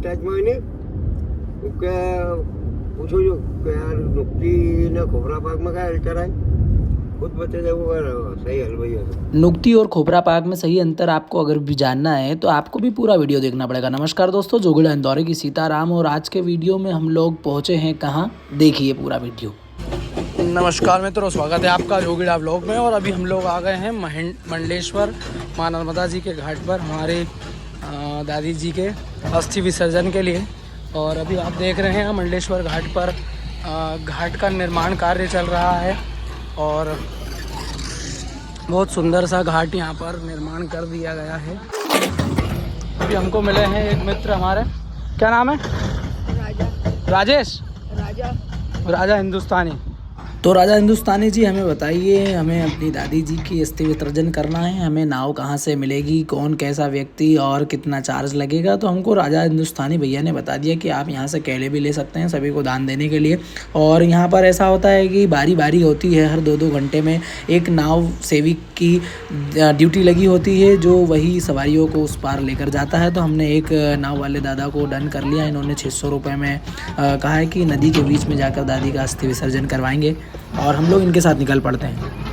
ટચમાં ને કે પૂછું છું કે યાર નુકતી ને ખોબરા પાકમાં क्या अंतर है खुद बता दे वो सही हलवाई है। नुक्ती और खोपरा पाक में सही अंतर आपको अगर भी जानना है तो आपको भी पूरा वीडियो देखना पड़ेगा। नमस्कार दोस्तों, जोगिड़ा इंदौरी की सीताराम और आज के वीडियो में हम लोग पहुंचे हैं कहाँ, देखिए पूरा वीडियो। नमस्कार मित्रों, स्वागत है आपका जोगिड़ा व्लॉग में। और अभी हम लोग आ गए हैं मंडलेश्वर माँ नर्मदा जी के घाट पर हमारे दादी जी के अस्थि विसर्जन के लिए। और अभी आप देख रहे हैं मंडलेश्वर घाट पर घाट का निर्माण कार्य चल रहा है और बहुत सुंदर सा घाट यहाँ पर निर्माण कर दिया गया है। अभी हमको मिले हैं एक मित्र हमारे, क्या नाम है? राजेश राजा हिंदुस्तानी। तो राजा हिंदुस्तानी जी हमें बताइए, हमें अपनी दादी जी की अस्थि विसर्जन करना है, हमें नाव कहाँ से मिलेगी, कौन कैसा व्यक्ति और कितना चार्ज लगेगा। तो हमको राजा हिंदुस्तानी भैया ने बता दिया कि आप यहाँ से केले भी ले सकते हैं सभी को दान देने के लिए। और यहाँ पर ऐसा होता है कि बारी बारी होती है, हर 2-2 घंटे में एक नाव सेविक की ड्यूटी लगी होती है जो वही सवारियों को उस पार लेकर जाता है। तो हमने एक नाव वाले दादा को डन कर लिया। इन्होंने 600 रुपये में कहा है कि नदी के बीच में जाकर दादी का अस्थि विसर्जन करवाएंगे और हम लोग इनके साथ निकल पड़ते हैं।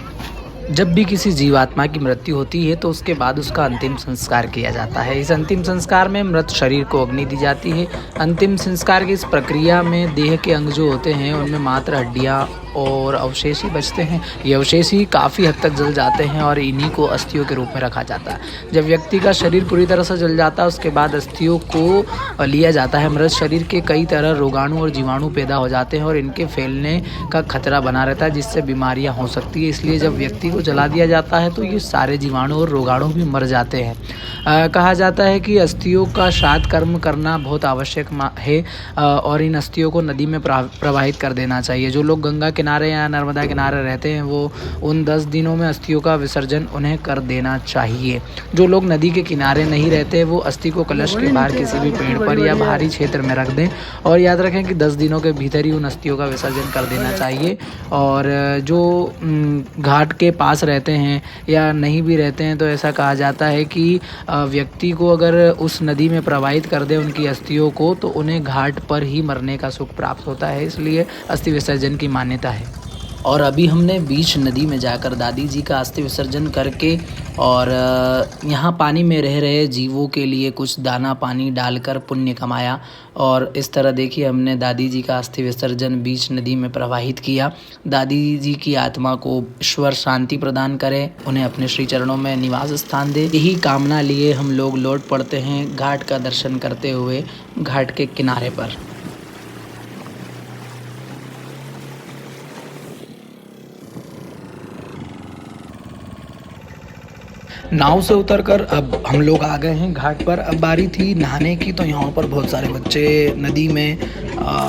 जब भी किसी जीवात्मा की मृत्यु होती है तो उसके बाद उसका अंतिम संस्कार किया जाता है। इस अंतिम संस्कार में मृत शरीर को अग्नि दी जाती है। अंतिम संस्कार की इस प्रक्रिया में देह के अंग जो होते हैं उनमें मात्र हड्डियाँ और अवशेष ही बचते हैं। ये अवशेष ही काफ़ी हद तक जल जाते हैं और इन्हीं को अस्थियों के रूप में रखा जाता है। जब व्यक्ति का शरीर पूरी तरह से जल जाता है उसके बाद अस्थियों को लिया जाता है। मृत शरीर के कई तरह रोगाणु और जीवाणु पैदा हो जाते हैं और इनके फैलने का खतरा बना रहता है जिससे बीमारियां हो सकती है। इसलिए जब व्यक्ति को जला दिया जाता है तो ये सारे जीवाणु और रोगाणु भी मर जाते हैं। कहा जाता है कि अस्थियों का श्राद्ध कर्म करना बहुत आवश्यक है और इन अस्थियों को नदी में प्रवाहित कर देना चाहिए। जो लोग गंगा किनारे या नर्मदा किनारे रहते हैं वो उन 10 दिनों में अस्थियों का विसर्जन उन्हें कर देना चाहिए। जो लोग नदी के किनारे नहीं रहते वो अस्थि को कलश के बाहर किसी भी पेड़ पर या बाहरी क्षेत्र में रख दें और याद रखें कि 10 दिनों के भीतर ही उन अस्थियों का विसर्जन कर देना चाहिए। और जो घाट के पास रहते हैं या नहीं भी रहते हैं तो ऐसा कहा जाता है कि व्यक्ति को अगर उस नदी में प्रवाहित कर दे उनकी अस्थियों को तो उन्हें घाट पर ही मरने का सुख प्राप्त होता है। इसलिए अस्थि विसर्जन की मान्यता है। और अभी हमने बीच नदी में जाकर दादी जी का अस्थि विसर्जन करके और यहाँ पानी में रह रहे जीवों के लिए कुछ दाना पानी डालकर पुण्य कमाया। और इस तरह देखिए हमने दादी जी का अस्थि विसर्जन बीच नदी में प्रवाहित किया। दादी जी की आत्मा को ईश्वर शांति प्रदान करे, उन्हें अपने श्री चरणों में निवास स्थान दे, यही कामना लिए हम लोग लौट पड़ते हैं घाट का दर्शन करते हुए घाट के किनारे पर। नाव से उतरकर अब हम लोग आ गए हैं घाट पर। अब बारी थी नहाने की। तो यहाँ पर बहुत सारे बच्चे नदी में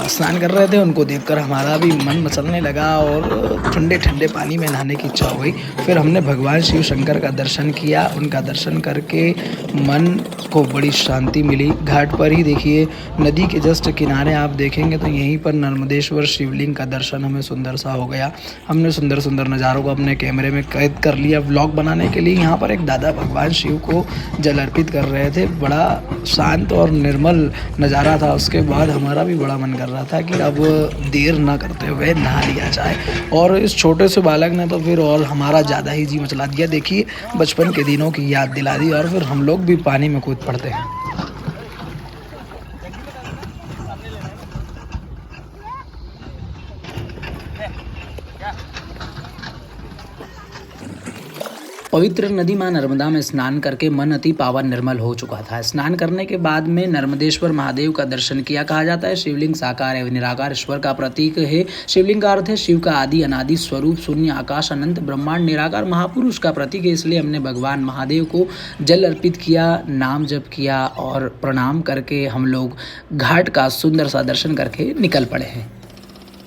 स्नान कर रहे थे। उनको देखकर हमारा भी मन मचलने लगा और ठंडे ठंडे पानी में नहाने की इच्छा हो गई। फिर हमने भगवान शिव शंकर का दर्शन किया। उनका दर्शन करके मन को बड़ी शांति मिली। घाट पर ही देखिए नदी के जस्ट किनारे आप देखेंगे तो यहीं पर नर्मदेश्वर शिवलिंग का दर्शन हमें सुंदर सा हो गया। हमने सुंदर सुंदर नज़ारों को अपने कैमरे में कैद कर लिया व्लॉग बनाने के लिए। यहाँ पर एक दादा भगवान शिव को जल अर्पित कर रहे थे। बड़ा शांत और निर्मल नज़ारा था। उसके बाद हमारा भी बड़ा मन कर रहा था कि अब देर ना करते हुए नहा लिया जाए। और इस छोटे से बालक ने तो फिर और हमारा ज़्यादा ही जी मचला दिया। देखिए बचपन के दिनों की याद दिला दी और फिर हम लोग भी पानी में कूद पड़ते हैं। पवित्र नदी मां नर्मदा में स्नान करके मन अति पावन निर्मल हो चुका था। स्नान करने के बाद में नर्मदेश्वर महादेव का दर्शन किया। कहा जाता है शिवलिंग साकार एवं निराकार ईश्वर का प्रतीक है। शिवलिंग का अर्थ है शिव का आदि अनादि स्वरूप, शून्य आकाश अनंत ब्रह्मांड निराकार महापुरुष का प्रतीक है। इसलिए हमने भगवान महादेव को जल अर्पित किया, नाम जप किया और प्रणाम करके हम लोग घाट का सुंदर सा दर्शन करके निकल पड़े हैं।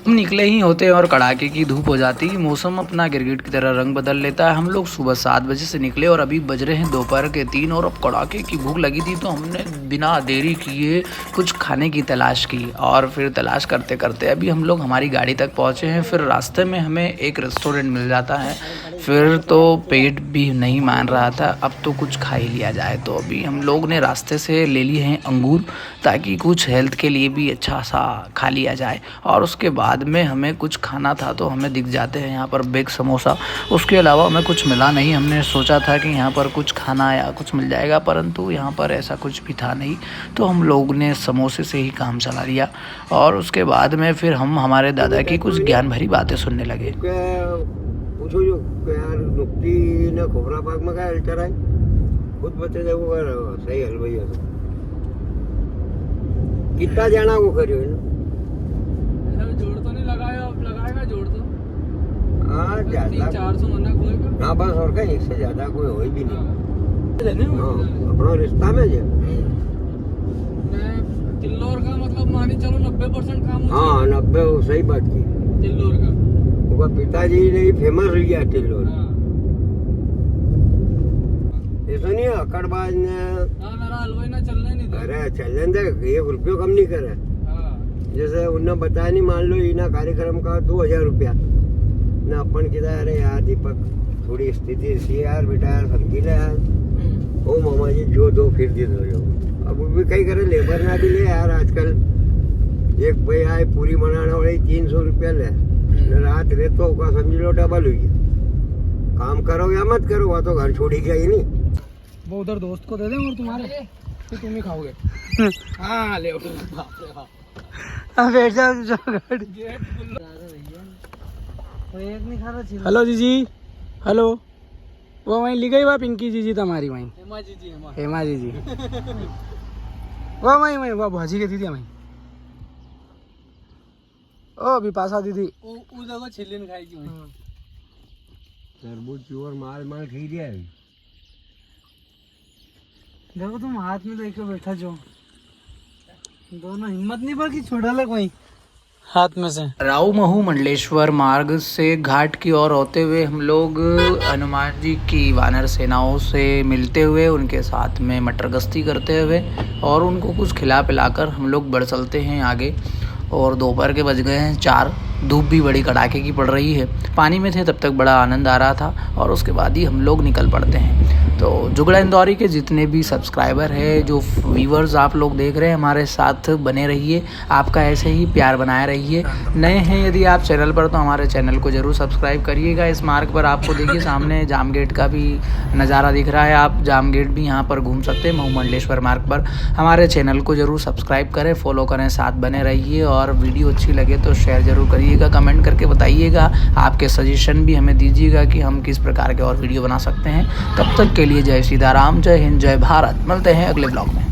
हम निकले ही होते और कड़ाके की धूप हो जाती। मौसम अपना गिरगिट की तरह रंग बदल लेता है। हम लोग सुबह 7 बजे से निकले और अभी बज रहे हैं दोपहर के 3 और अब कड़ाके की भूख लगी थी तो हमने बिना देरी किए कुछ खाने की तलाश की। और फिर तलाश करते करते अभी हम लोग हमारी गाड़ी तक पहुँचे हैं। फिर रास्ते में हमें एक रेस्टोरेंट मिल जाता है। फिर तो पेट भी नहीं मान रहा था, अब तो कुछ खा ही लिया जाए। तो अभी हम लोग ने रास्ते से ले लिए हैं अंगूर, ताकि कुछ हेल्थ के लिए भी अच्छा सा खा लिया जाए। और उसके बाद में हमें कुछ खाना था तो हमें दिख जाते हैं यहाँ पर बिग समोसा। उसके अलावा हमें कुछ मिला नहीं। हमने सोचा था कि यहाँ पर कुछ खाना या कुछ मिल जाएगा, परंतु यहाँ पर ऐसा कुछ भी था नहीं। तो हम लोग ने समोसे से ही काम चला लिया। और उसके बाद में फिर हम हमारे दादा की कुछ ज्ञान भरी बातें सुनने लगे। पूछो जो यार नुक्ती ने खोबरा पाक में क्या अल्टर है, खुद बता दे वो सही हलवाई है। कितना जाना वो करियो जोड़ तो नहीं लगाया, अब लगाएगा जोड़ तो। हाँ ज्यादा 400 मना कोई। हाँ बस और कहीं इससे ज्यादा कोई हो ही भी नहीं। हाँ अपना रिश्ता में जो चिल्लोर का मतलब मानी चलो 90% काम। हाँ 90 सही बात की। चिल्लोर का वो पिताजी ने फेमस हो गया चिल्लोर। ऐसा नहीं है अकड़बाज ने हलवाई ना चलने नहीं। अरे चलने दे, 1 रुपया कम नहीं करे। जैसे उन्हें बताया नहीं, मान लो इना कार्यक्रम का 2000 रुपया ना अपन किया। अरे यार दीपक थोड़ी स्थिति ऐसी यार बेटा यार समझी ले यार। ओ मामा जी जो दो फिर दे दो। अब वो भी कहीं करे लेबर ना भी ले यार। आजकल एक भाई आए पूरी बनाने वाली 300 रुपया ले, रात रहते हो समझ लो डबल हुई। काम करो या मत करो, वह तो घर छोड़ी गया ही नहीं। वो उधर दोस्त को दे दे और तुम्हारे तो तुम ही खाओगे। हाँ ले बैठ जाओ। हेलो जीजी, हेलो। वो वहीं ली गई वह पिंकी जीजी तुम्हारी वहीं। हेमा जीजी वो वहीं वो भाजी के दीदी वहीं। ओ बिपाशा दीदी उस जगह छिल्लिन खाएगी वहीं। तरबूज प्योर माल माल खी दिया है। देखो तुम हाथ में लेके बैठा जो दोनों हिम्मत नहीं पड़ कि छोड़ा लग वहीं हाथ में से। राऊ महू मंडलेश्वर मार्ग से घाट की ओर होते हुए हम लोग हनुमान जी की वानर सेनाओं से मिलते हुए उनके साथ में मटर गश्ती करते हुए और उनको कुछ खिला पिलाकर हम लोग बढ़ चलते हैं आगे। और दोपहर के बज गए हैं 4। धूप भी बड़ी कड़ाके की पड़ रही है। पानी में थे तब तक बड़ा आनंद आ रहा था और उसके बाद ही हम लोग निकल पड़ते हैं। तो जुगड़ा इंदौरी के जितने भी सब्सक्राइबर हैं, जो व्यूवर्स आप लोग देख रहे हैं, हमारे साथ बने रहिए। आपका ऐसे ही प्यार बनाए रहिए। नए हैं यदि आप चैनल पर तो हमारे चैनल को ज़रूर सब्सक्राइब करिएगा। इस मार्ग पर आपको देखिए सामने जाम गेट का भी नज़ारा दिख रहा है। आप जाम गेट भी यहाँ पर घूम सकते हैं महू मंडलेश्वर मार्ग पर। हमारे चैनल को ज़रूर सब्सक्राइब करें, फॉलो करें, साथ बने रहिए। और वीडियो अच्छी लगे तो शेयर ज़रूर करिएगा, कमेंट करके बताइएगा। आपके सजेशन भी हमें दीजिएगा कि हम किस प्रकार के और वीडियो बना सकते हैं। तब तक के लिए जय सीताराम, जय हिंद, जय भारत। मिलते हैं अगले ब्लॉग में।